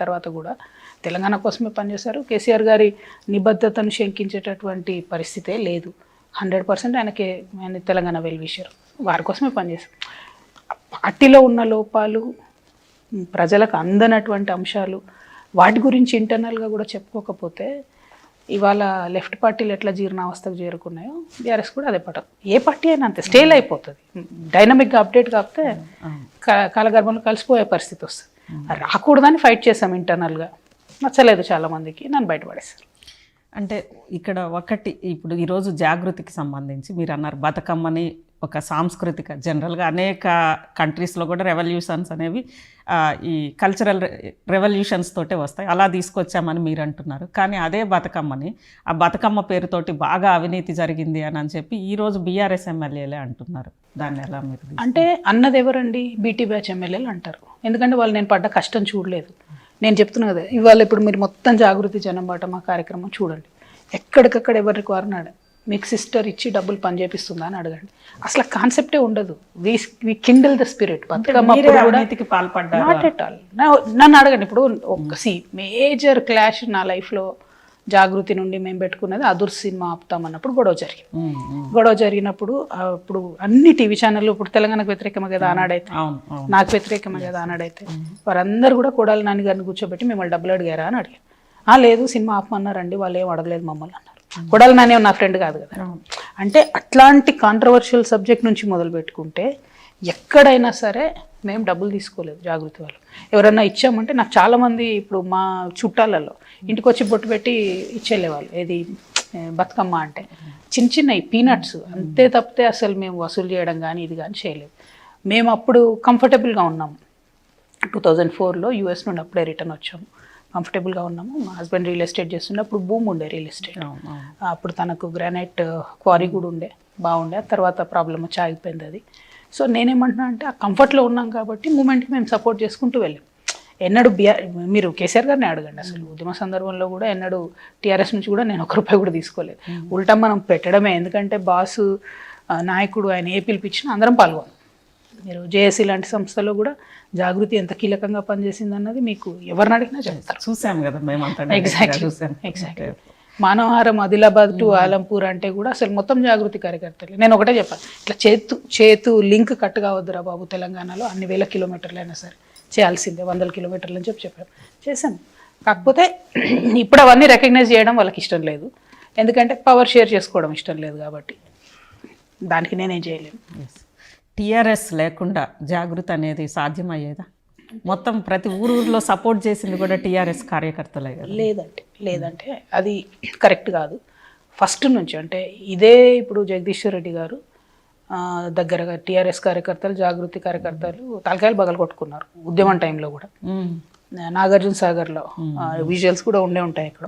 తర్వాత కూడా తెలంగాణ కోసమే పనిచేశారు. కేసీఆర్ గారి నిబద్ధతను శంకించేటటువంటి పరిస్థితే లేదు. 100% ఆయన తెలంగాణ వెల్ విషర్, వారి కోసమే పనిచేశారు. పార్టీలో ఉన్న లోపాలు, ప్రజలకు అందనటువంటి అంశాలు, వాటి గురించి ఇంటర్నల్గా కూడా చెప్పుకోకపోతే ఇవాళ లెఫ్ట్ పార్టీలు ఎట్లా జీర్ణావస్థకు చేరుకున్నాయో బీఆర్ఎస్ కూడా అదే పట్టదు. ఏ పార్టీ అయినా అంతే స్టేల్ అయిపోతుంది. డైనమిక్గా అప్డేట్ కాకపోతే కాలగర్భంలో కలిసిపోయే పరిస్థితి వస్తుంది. రాకూడదని ఫైట్ చేసాం ఇంటర్నల్గా, నచ్చలేదు చాలామందికి, నన్ను బయటపడేశారు. అంటే ఇక్కడ ఒకటి ఇప్పుడు ఈరోజు జాగృతికి సంబంధించి మీరు అన్నారు బతుకమ్మని ఒక సాంస్కృతిక, జనరల్గా అనేక కంట్రీస్లో కూడా రెవల్యూషన్స్ అనేవి ఈ కల్చరల్ రెవల్యూషన్స్ తోటే వస్తాయి, అలా తీసుకొచ్చామని మీరు అంటున్నారు. కానీ అదే బతుకమ్మని ఆ బతుకమ్మ పేరుతోటి బాగా అవినీతి జరిగింది అని చెప్పి ఈరోజు బీఆర్ఎస్ ఎమ్మెల్యేలే అంటున్నారు. దాన్ని ఎలా మీరు అంటే అన్నది ఎవరండి? బీటీ బ్యాచ్ ఎమ్మెల్యేలు అంటారు. ఎందుకంటే వాళ్ళు నేను పడ్డ కష్టం చూడలేదు. నేను చెప్తున్నా కదా, ఇవాళ ఇప్పుడు మీరు మొత్తం జాగృతి జనంబాట మా కార్యక్రమం చూడండి, ఎక్కడికక్కడ ఎవరికి వారినాడు మీకు సిస్టర్ ఇచ్చి డబ్బులు పని చేపిస్తుందా అని అడగండి. అసలు కాన్సెప్టే ఉండదు. We kindle the spirit. Not at all. నన్ను అడగండి. ఇప్పుడు ఒక మేజర్ క్లాష్ నా లైఫ్లో జాగృతి నుండి మేము పెట్టుకున్నది అదుర్ సినిమా ఆపుతామన్నప్పుడు గొడవ జరిగినప్పుడు ఇప్పుడు అన్ని టీవీ ఛానళ్ళు, ఇప్పుడు తెలంగాణకు వ్యతిరేకమే కదా ఆనాడైతే, నాకు వ్యతిరేకమే కదా ఆనాడైతే, వారందరూ కూడా కొడాలి నాని గారిని కూర్చోబెట్టి మిమ్మల్ని డబ్బులు అడిగారా అని అడిగారు. లేదు సినిమా ఆపమన్నారండి, వాళ్ళు ఏం అడగలేదు మమ్మల్ని అన్నారు. కొడాలి నాని నా ఫ్రెండ్ కాదు కదా. అంటే అట్లాంటి కాంట్రవర్షియల్ సబ్జెక్ట్ నుంచి మొదలు పెట్టుకుంటే ఎక్కడైనా సరే మేము డబ్బులు తీసుకోలేదు. జాగృతి వాళ్ళు ఎవరన్నా ఇచ్చామంటే, నాకు చాలామంది ఇప్పుడు మా చుట్టాలలో ఇంటికి వచ్చి బొట్టు పెట్టి ఇచ్చేళ్ళేవాళ్ళు. ఏది బతుకమ్మ అంటే చిన్న చిన్న పీనట్స్ అంతే తప్పితే అసలు మేము వసూలు చేయడం కానీ ఇది కానీ చేయలేదు. మేము అప్పుడు కంఫర్టబుల్గా ఉన్నాము. 2004లో యూఎస్ నుండి అప్పుడే రిటర్న్ వచ్చాము, కంఫర్టబుల్గా ఉన్నాము. మా హస్బెండ్ రియల్ ఎస్టేట్ చేస్తుండే, అప్పుడు భూమి ఉండే రియల్ ఎస్టేట్. అప్పుడు తనకు గ్రానైట్ క్వారీ కూడా ఉండే, బాగుండే. తర్వాత ప్రాబ్లమ్ వచ్చి ఆగిపోయింది అది. సో నేనేమంటున్నా అంటే ఆ కంఫర్ట్లో ఉన్నాం కాబట్టి మూమెంట్కి మేము సపోర్ట్ చేసుకుంటూ వెళ్ళాం. ఎన్నడూ మీరు కేసీఆర్ గారిని అడగండి, అసలు ఉద్యమ సందర్భంలో కూడా ఎన్నడూ టీఆర్ఎస్ నుంచి కూడా నేను ₹1 కూడా తీసుకోలేదు. ఉల్టా మనం పెట్టడమే. ఎందుకంటే బాసు నాయకుడు ఆయన ఏ పిలిపించినా అందరం పాల్గొన్నాం. మీరు జేఏసీ లాంటి సంస్థలో కూడా జాగృతి ఎంత కీలకంగా పనిచేసింది అన్నది మీకు ఎవరిని అడిగినా చెప్తారు. చూసాం కదా మేము. ఎగ్జాక్ట్లీ. మానవహారం ఆదిలాబాద్ టు ఆలంపూర్ అంటే కూడా అసలు మొత్తం జాగృతి కార్యకర్తలు. నేను ఒకటే చెప్పాను, ఇట్లా చేతు లింక్ కట్ కావద్దురా బాబు, తెలంగాణలో అన్ని వేల కిలోమీటర్లు అయినా సరే చేయాల్సిందే, 100 కిలోమీటర్లు అని చెప్పాను. చేశాను. కాకపోతే ఇప్పుడు అవన్నీ రికగ్నైజ్ చేయడం వాళ్ళకి ఇష్టం లేదు, ఎందుకంటే పవర్ షేర్ చేసుకోవడం ఇష్టం లేదు కాబట్టి దానికి నేనేం చేయలేను. టీఆర్ఎస్ లేకుండా జాగృతి అనేది సాధ్యమయ్యేదా? మొత్తం ప్రతి ఊరూరులో సపోర్ట్ చేసింది కూడా టీఆర్ఎస్ కార్యకర్తలే కదా. లేదంటే అది కరెక్ట్ కాదు. ఫస్ట్ నుంచి అంటే ఇదే ఇప్పుడు జగదీశ్వర్ రెడ్డి గారు దగ్గరగా టీఆర్ఎస్ కార్యకర్తలు, జాగృతి కార్యకర్తలు తలకాయలు బగలు కొట్టుకున్నారు ఉద్యమం టైంలో కూడా. నాగార్జున సాగర్లో విజువల్స్ కూడా ఉంటాయి ఇక్కడ.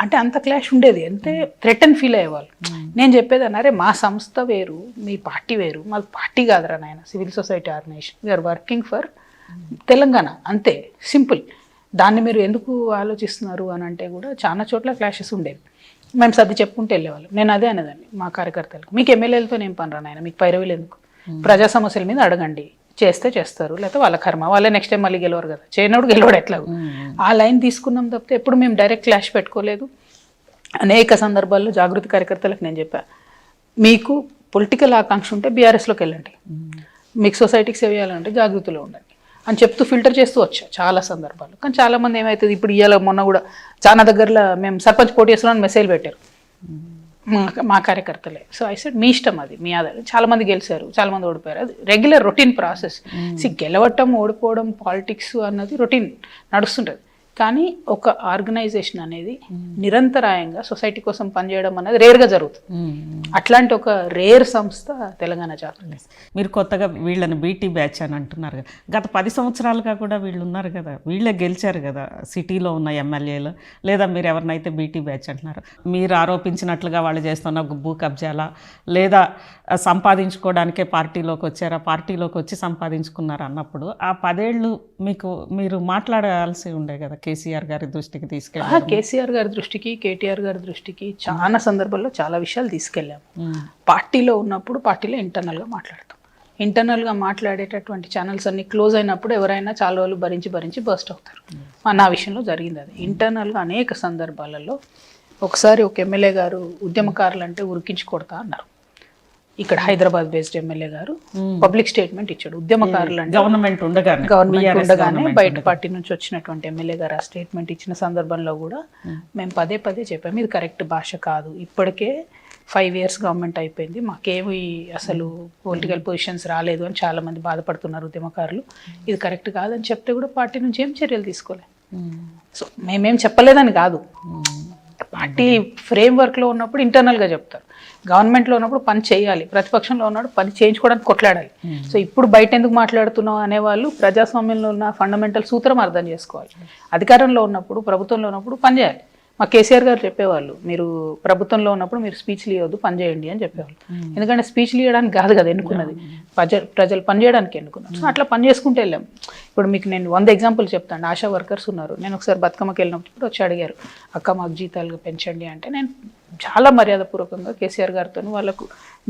అంటే అంత క్లాష్ ఉండేది, అంటే థ్రెట్ అండ్ ఫీల్ అయ్యేవాళ్ళు. నేను చెప్పేది అన్నారే, మా సంస్థ వేరు, మీ పార్టీ వేరు. మా పార్టీ కాదురా నాయన, civil society organization, we are working for Telangana, అంతే సింపుల్. దాన్ని మీరు ఎందుకు ఆలోచిస్తున్నారు అని అంటే కూడా చాలా చోట్ల క్లాషెస్ ఉండేవి. మేము సర్ది చెప్పుకుంటూ వెళ్ళేవాళ్ళం. నేను అదే అనేదాన్ని మా కార్యకర్తలకు, మీకు ఎమ్మెల్యేలతో నేను పని రాను ఆయన, మీకు పైరవీలు ఎందుకు, ప్రజా సమస్యల మీద అడగండి, చేస్తే చేస్తారు, లేకపోతే వాళ్ళ కర్మ, వాళ్ళే నెక్స్ట్ టైం మళ్ళీ గెలవరు కదా, చేయనోడు గెలవడు ఎట్లాగో. ఆ లైన్ తీసుకున్నాం తప్పితే ఎప్పుడు మేము డైరెక్ట్ క్లాష్ పెట్టుకోలేదు. అనేక సందర్భాల్లో జాగృతి కార్యకర్తలకు నేను చెప్పా, మీకు పొలిటికల్ ఆకాంక్ష ఉంటే బీఆర్ఎస్లోకి వెళ్ళండి, మీకు సొసైటీకి సేవ చేయాలంటే జాగృతిలో ఉండండి అని చెప్తూ ఫిల్టర్ చేస్తూ వచ్చా చాలా సందర్భాలు. కానీ చాలామంది ఏమవుతుంది, ఇప్పుడు ఇవాళ మొన్న కూడా చాలా దగ్గరలో మేము సర్పంచ్ పోటీ చేస్తున్నామని మెసేజ్ పెట్టారు మా కార్యకర్తలే. సో ఐ సెడ్ మీ ఇష్టం, అది మీ ఆధారం. చాలామంది గెలిచారు, చాలామంది ఓడిపోయారు, అది రెగ్యులర్ రొటీన్ ప్రాసెస్. గెలవటం ఓడిపోవడం పాలిటిక్స్ అన్నది రొటీన్ నడుస్తుంటుంది. కానీ ఒక ఆర్గనైజేషన్ అనేది నిరంతరాయంగా సొసైటీ కోసం పనిచేయడం అనేది రేర్గా జరుగుతుంది. అట్లాంటి ఒక రేర్ సంస్థ తెలంగాణ జాగృతి. మీరు కొత్తగా వీళ్ళని బీటీ బ్యాచ్ అని అంటున్నారు కదా, గత 10 సంవత్సరాలుగా కూడా వీళ్ళు ఉన్నారు కదా, వీళ్ళే గెలిచారు కదా సిటీలో ఉన్న ఎమ్మెల్యేలు. లేదా మీరు ఎవరినైతే బీటీ బ్యాచ్ అంటున్నారు, మీరు ఆరోపించినట్లుగా వాళ్ళు చేస్తున్న భూ కబ్జాలా, లేదా సంపాదించుకోవడానికే పార్టీలోకి వచ్చారా, పార్టీలోకి వచ్చి సంపాదించుకున్నారు అన్నప్పుడు ఆ 10 ఏళ్ళు మీరు మాట్లాడాల్సి ఉండే కదా, కేసీఆర్ గారి దృష్టికి తీసుకెళ్ళి. కేసీఆర్ గారి దృష్టికి, కేటీఆర్ గారి దృష్టికి చాలా సందర్భాల్లో చాలా విషయాలు తీసుకెళ్ళాము. పార్టీలో ఉన్నప్పుడు పార్టీలో ఇంటర్నల్గా మాట్లాడతాం. ఇంటర్నల్గా మాట్లాడేటటువంటి ఛానల్స్ అన్ని క్లోజ్ అయినప్పుడు ఎవరైనా చాలా రోజులు భరించి బర్స్ట్ అవుతారు. నా విషయంలో జరిగింది అది. ఇంటర్నల్గా అనేక సందర్భాలలో ఒకసారి ఒక ఎమ్మెల్యే గారు ఉద్యమకారులు అంటే ఉరికించి కొడతా అన్నారు. ఇక్కడ హైదరాబాద్ బేస్డ్ ఎమ్మెల్యే గారు పబ్లిక్ స్టేట్మెంట్ ఇచ్చాడు. ఉద్యమకారులు అంటే గవర్నమెంట్ ఉండగానే బయట పార్టీ నుంచి వచ్చినటువంటి ఎమ్మెల్యే గారు ఆ స్టేట్మెంట్ ఇచ్చిన సందర్భంలో కూడా మేము పదే చెప్పాము, ఇది కరెక్ట్ భాష కాదు, ఇప్పటికే 5 years గవర్నమెంట్ అయిపోయింది, మాకేమి అసలు పొలిటికల్ పొజిషన్స్ రాలేదు అని చాలా మంది బాధపడుతున్నారు ఉద్యమకారులు, ఇది కరెక్ట్ కాదని చెప్తే కూడా పార్టీ నుంచి ఏం చర్యలు తీసుకోలే. సో మేమేం చెప్పలేదని కాదు, పార్టీ ఫ్రేమ్ వర్క్లో ఉన్నప్పుడు ఇంటర్నల్గా చెప్తారు, గవర్నమెంట్లో ఉన్నప్పుడు పని చేయాలి, ప్రతిపక్షంలో ఉన్నప్పుడు పని చేయించుకోవడానికి కొట్లాడాలి. సో ఇప్పుడు బయట ఎందుకు మాట్లాడుతున్నాం అనేవాళ్ళు ప్రజాస్వామ్యంలో ఉన్న ఫండమెంటల్ సూత్రం అర్థం చేసుకోవాలి. అధికారంలో ఉన్నప్పుడు, ప్రభుత్వంలో ఉన్నప్పుడు పని చేయాలి. మా కేసీఆర్ గారు చెప్పేవాళ్ళు, మీరు ప్రభుత్వంలో ఉన్నప్పుడు మీరు స్పీచ్లు ఇవ్వద్దు, పని చేయండి అని చెప్పేవాళ్ళు. ఎందుకంటే స్పీచ్లు ఇవ్వడానికి కాదు కదా ఎన్నుకున్నది, ప్రజలు పని చేయడానికి ఎన్నుకున్నారు. సో అట్లా పని చేసుకుంటూ వెళ్ళాం. ఇప్పుడు మీకు నేను 100 ఎగ్జాంపుల్ చెప్తాను. ఆశా వర్కర్స్ ఉన్నారు. నేను ఒకసారి బతుకమ్మకి వెళ్ళినప్పుడు వచ్చి అడిగారు, అక్క మాకు జీతాలు పెంచండి అంటే, నేను చాలా మర్యాదపూర్వకంగా కేసీఆర్ గారితో వాళ్ళకు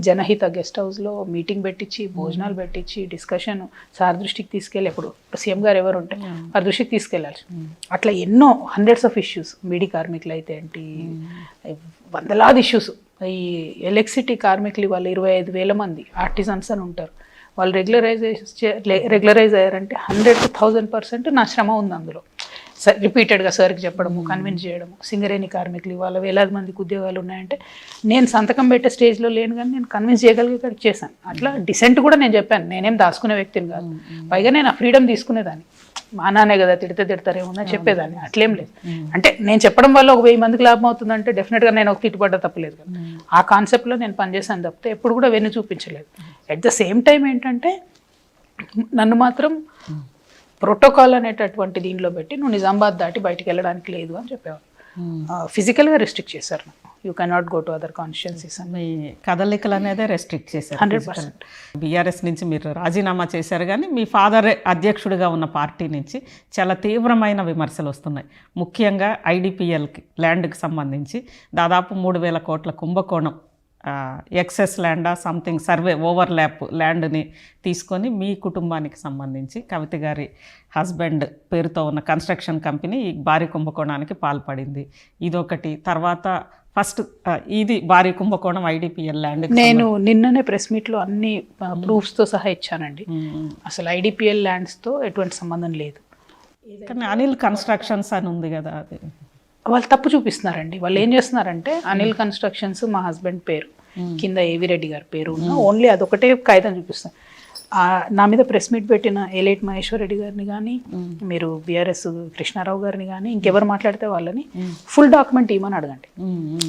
జనహిత గెస్ట్ హౌస్లో మీటింగ్ పెట్టించి, భోజనాలు పెట్టించి, డిస్కషన్ సార్ దృష్టికి తీసుకెళ్ళి, ఎప్పుడు సీఎం గారు ఎవరు ఉంటే వారి దృష్టికి తీసుకెళ్ళాలి. అట్లా ఎన్నో హండ్రెడ్స్ ఆఫ్ ఇష్యూస్, బీడీ కార్మికులు అయితే ఏంటి, వందలాది ఇష్యూస్. ఈ ఎలక్ట్రిసిటీ కార్మికులు వాళ్ళు 25,000 మంది ఆర్టిజన్స్ అని ఉంటారు. వాళ్ళు రెగ్యులరైజ్ అయ్యారంటే 100 to 1000% నా శ్రమ ఉంది అందులో. రిపీటెడ్గా సార్కి చెప్పడము, కన్విన్స్ చేయడము. సింగరేణి కార్మికులు వాళ్ళ వేలాది మందికి ఉద్యోగాలు ఉన్నాయంటే నేను సంతకం పెట్టే స్టేజ్లో లేను, కానీ నేను కన్విన్స్ చేయగలిగేటట్టు చేశాను. అట్లా డిసెంట్ కూడా నేను చెప్పాను, నేనేం దాచుకునే వ్యక్తిని కాదు. పైగా నేను ఆ ఫ్రీడమ్ తీసుకునేదాన్ని. మా నాన్నే కదా తిడతారేమో అని చెప్పేదాన్ని, అట్లేం లేదు. అంటే నేను చెప్పడం వల్ల ఒక 1000 మందికి లాభం అవుతుందంటే డెఫినెట్గా నేను ఒక తిట్టుబడ్డ తప్పలేదు కదా. ఆ కాన్సెప్ట్లో నేను పనిచేశాను తప్పితే ఎప్పుడు కూడా వెన్ను చూపించలేదు. అట్ ద సేమ్ టైం ఏంటంటే నన్ను మాత్రం ప్రోటోకాల్ అనేటటువంటి దీనిలో పెట్టి నువ్వు నిజామాబాద్ దాటి బయటికి వెళ్ళడానికి లేదు అని చెప్పేవాళ్ళు. ఫిజికల్గా రెస్ట్రిక్ట్ చేశారు. You cannot go to other constituencies అని. మీ కదలికలు అనేది రెస్ట్రిక్ట్ చేశారు 100%. బీఆర్ఎస్ నుంచి మీరు రాజీనామా చేశారు, కానీ మీ ఫాదర్ అధ్యక్షుడిగా ఉన్న పార్టీ నుంచి చాలా తీవ్రమైన విమర్శలు వస్తున్నాయి. ముఖ్యంగా ఐడిపిఎల్కి ల్యాండ్కి సంబంధించి దాదాపు 3,000 కోట్ల కుంభకోణం, ఎక్సెస్ ల్యాండా సంథింగ్ సర్వే ఓవర్ల్యాప్ ల్యాండ్ని తీసుకొని మీ కుటుంబానికి సంబంధించి కవిత గారి హస్బెండ్ పేరుతో ఉన్న కన్స్ట్రక్షన్ కంపెనీ ఈ భారీ కుంభకోణానికి పాల్పడింది. ఇదొకటి. తర్వాత ఫస్ట్ ఇది భారీ కుంభకోణం ఐడిపిఎల్ ల్యాండ్. నేను నిన్ననే ప్రెస్ మీట్లో అన్ని ప్రూఫ్స్తో సహా ఇచ్చానండి. అసలు ఐడిపిఎల్ ల్యాండ్స్తో ఎటువంటి సంబంధం లేదు. కానీ అనిల్ కన్స్ట్రక్షన్స్ అని ఉంది కదా, అది వాళ్ళు తప్పు చూపిస్తున్నారండి. వాళ్ళు ఏం చేస్తున్నారంటే అనిల్ కన్స్ట్రక్షన్స్ మా హస్బెండ్ పేరు కింద ఏవి రెడ్డి గారి పేరు ఉన్న ఓన్లీ అదొకటే కాగితం చూపిస్తారు. నా మీద ప్రెస్ మీట్ పెట్టిన ఏలేటి మహేశ్వర్ రెడ్డి గారిని కానీ, మీరు బీఆర్ఎస్ కృష్ణారావు గారిని కానీ, ఇంకెవరు మాట్లాడితే వాళ్ళని ఫుల్ డాక్యుమెంట్ ఇవ్వమని అడగండి.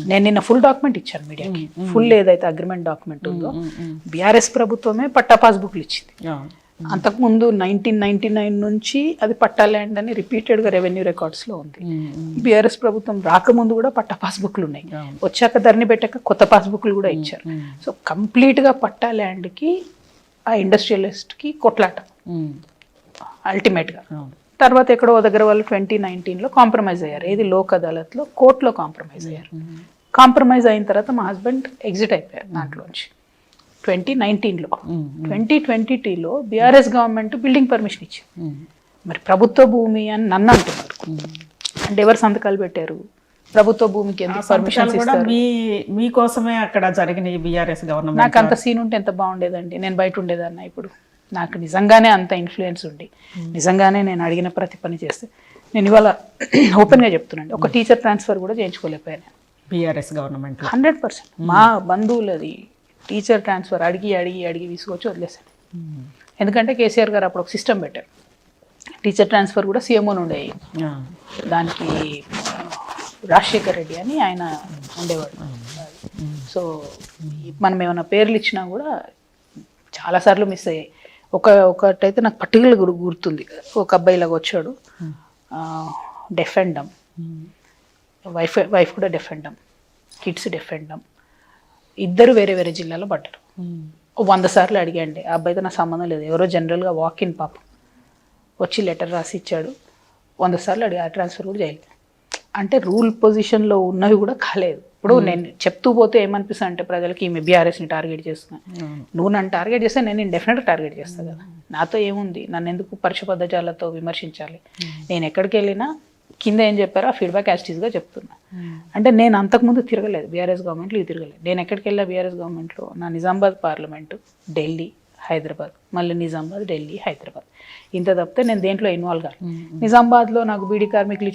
నేను నిన్న ఫుల్ డాక్యుమెంట్ ఇచ్చాను మీడియాకి. ఫుల్ ఏదైతే అగ్రిమెంట్ డాక్యుమెంట్ ఉందో బీఆర్ఎస్ ప్రభుత్వమే పట్టా పాస్బుక్లు ఇచ్చింది. అంతకుముందు 1999 నుంచి అది పట్టా ల్యాండ్ అని రిపీటెడ్గా రెవెన్యూ రికార్డ్స్లో ఉంది. బీఆర్ఎస్ ప్రభుత్వం రాకముందు కూడా పట్టా పాస్బుక్లు ఉన్నాయి, వచ్చాక ధరణి పెట్టాక కొత్త పాస్బుక్లు కూడా ఇచ్చారు. సో కంప్లీట్గా పట్టా ల్యాండ్కి ఆ ఇండస్ట్రియలిస్ట్కి కొట్లాట అల్టిమేట్గా. తర్వాత ఎక్కడో దగ్గర వాళ్ళు 2019లో కాంప్రమైజ్ అయ్యారు. ఏది లోక్ అదాలత్లో, కోర్టులో కాంప్రమైజ్ అయ్యారు. కాంప్రమైజ్ అయిన తర్వాత మా హస్బెండ్ ఎగ్జిట్ అయిపోయారు దాంట్లోంచి 2019లో. 2022లో బీఆర్ఎస్ గవర్నమెంట్ బిల్డింగ్ పర్మిషన్ ఇచ్చింది. మరి ప్రభుత్వ భూమి అని నన్ను అంటున్నారు. అంటే ఎవరు సంతకాలు పెట్టారు? ప్రభుత్వ భూమికి ఎందుకు పర్మిషన్ ఇస్తారు? మీకోసమే అక్కడ జరిగిన బీఆర్ఎస్ గవర్నమెంట్. నాకు అంత సీన్ ఉంటే ఎంత బాగుండేదండి, నేను బయట ఉండేదన్న. ఇప్పుడు నాకు నిజంగానే అంత ఇన్ఫ్లుయెన్స్ ఉండి నిజంగానే నేను అడిగిన ప్రతి పని చేస్తే, నేను ఇవాళ ఓపెన్గా చెప్తున్నాను, ఒక టీచర్ ట్రాన్స్ఫర్ కూడా చేయించుకోలేకపోయాను బీఆర్ఎస్ గవర్నమెంట్. 100% మా బంధువులది టీచర్ ట్రాన్స్ఫర్ అడిగి తీసుకొచ్చి వదిలేశాను. ఎందుకంటే కేసీఆర్ గారు అప్పుడు ఒక సిస్టమ్ పెట్టారు, టీచర్ ట్రాన్స్ఫర్ కూడా సీఎంఓ నుండి అయ్యింది. దానికి రాజశేఖర్ రెడ్డి అని ఆయన ఉండేవాడు. సో మనం ఏమైనా పేర్లు ఇచ్చినా కూడా చాలాసార్లు మిస్ అయ్యాయి. ఒకటైతే నాకు పర్టికులర్గా గుర్తుంది. ఒక అబ్బాయిలాగా వచ్చాడు, డెఫ్ అండ్ డమ్, వైఫ్ కూడా deaf and dumb, kids deaf and dumb, ఇద్దరు వేరే వేరే జిల్లాలో పడ్డారు. 100 సార్లు అడిగాండి. ఆ అబ్బాయితో నా సంబంధం లేదు, ఎవరో జనరల్గా వాకిన్ పాప వచ్చి లెటర్ రాసి ఇచ్చాడు. 100 సార్లు అడిగా, ట్రాన్స్ఫర్ కూడా చేయలేదు. అంటే రూల్ పొజిషన్లో ఉన్నవి కూడా కాలేదు. ఇప్పుడు నేను చెప్తూ పోతే ఏమనిపిస్తుంది అంటే ప్రజలకి ఈమె బీఆర్ఎస్ని టార్గెట్ చేస్తున్నాను. నువ్వు నన్ను టార్గెట్ చేస్తే నేను డెఫినెట్గా టార్గెట్ చేస్తాను కదా. నాతో ఏముంది, నన్ను ఎందుకు పరుష పదజాలతో విమర్శించాలి? నేను ఎక్కడికి వెళ్ళినా కింద ఏం చెప్పారో ఆ ఫీడ్బ్యాక్ యాస్టీస్గా చెప్తున్నా. అంటే నేను అంతకుముందు తిరగలేదు బీఆర్ఎస్ గవర్నమెంట్లో, ఇది తిరగలేదు. నేను ఎక్కడికి వెళ్ళా బీఆర్ఎస్ గవర్నమెంట్లో, నా నిజామాబాద్ పార్లమెంటు, ఢిల్లీ, హైదరాబాద్, మళ్ళీ నిజామాబాద్, ఢిల్లీ, హైదరాబాద్, ఇంత తప్పితే నేను దేంట్లో ఇన్వాల్వ్ కాదు. నిజామాబాద్లో నాకు బీడీ కార్మికులు